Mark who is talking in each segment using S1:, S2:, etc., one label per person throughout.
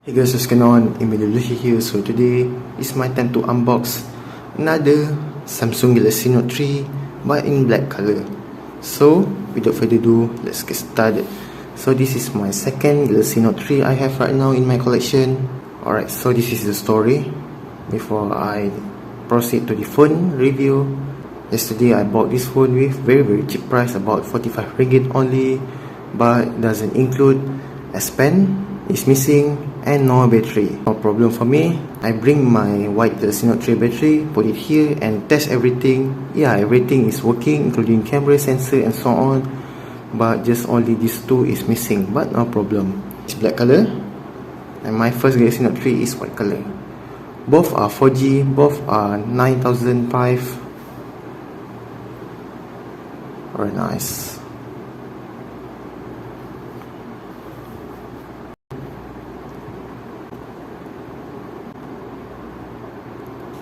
S1: Hey guys, what's going on? Immediately here. So today is my time to unbox another Samsung Galaxy Note 3 but in black color. So without further ado, let's get started. So this is my second Galaxy Note 3 I have right now in my collection. Alright, so this is the story. Before I proceed to the phone review, yesterday I bought this phone with very cheap price, about 45 ringgit only, but doesn't include S Pen, is missing, and no battery. No problem for me. I bring my white Galaxy Note 3 battery, put it here and test everything. Yeah, everything is working, including camera, sensor and so on, but just only these two is missing, but no problem. It's black color and my first Galaxy Note 3 is white color. Both are 4G, both are 9005. Very nice.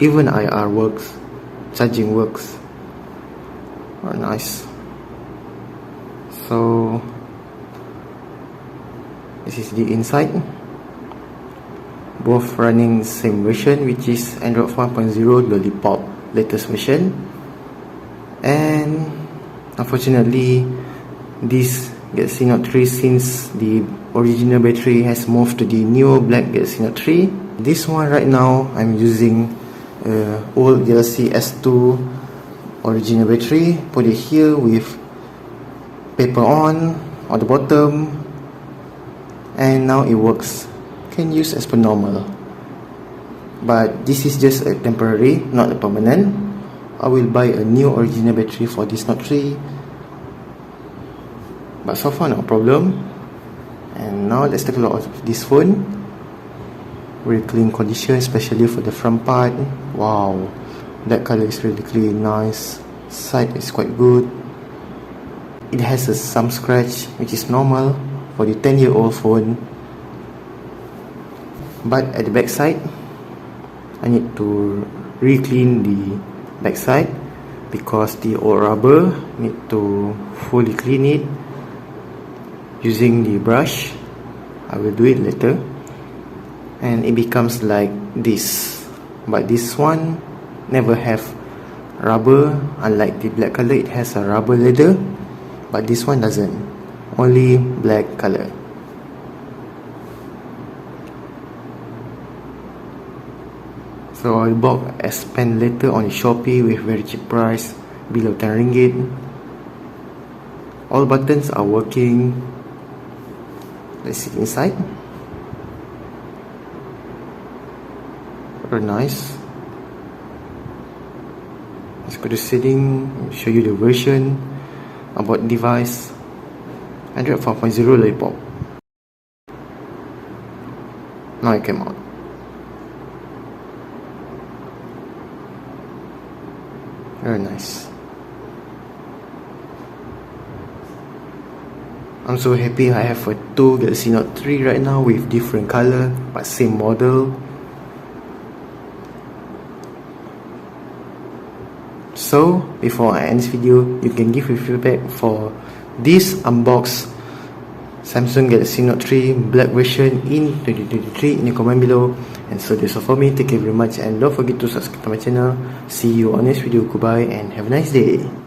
S1: Even IR works, charging works. Very nice. So this is the inside. Both running same version, which is Android 5.0 Lollipop latest version. And unfortunately, this Galaxy Note 3, since the original battery has moved to the new black Galaxy Note 3. This one right now I'm using old Galaxy S2 original battery. Put it here with paper on the bottom, and now it works. Can use as per normal, but this is just a temporary, not a permanent. I will buy a new original battery for this Note 3, but so far no problem. And now let's take a look at this phone. Very clean condition, especially for the front part. Wow, that color is really clean, nice. Side is quite good. It has some scratch, which is normal for the 10-year-old phone. But at the back side, I need to re-clean the back side because the old rubber need to fully clean it using the brush. I will do it later. And it becomes like this, but this one never have rubber. Unlike the black color, it has a rubber leather, but this one doesn't, only black color. So I bought S Pen later on Shopee with very cheap price, below 10 ringgit. All buttons are working. Let's see inside. Very nice. Let's go to setting, show you the version about device. Android 5.0 Lollipop. Now it came out. Very nice. I'm so happy I have a two Galaxy Note 3 right now with different color but same model. So before I end this video, you can give me feedback for this unboxed Samsung Galaxy Note 3 black version in 2023 in the comment below. And so that's all for me. Thank you very much, and don't forget to subscribe to my channel. See you on next video. Goodbye and have a nice day.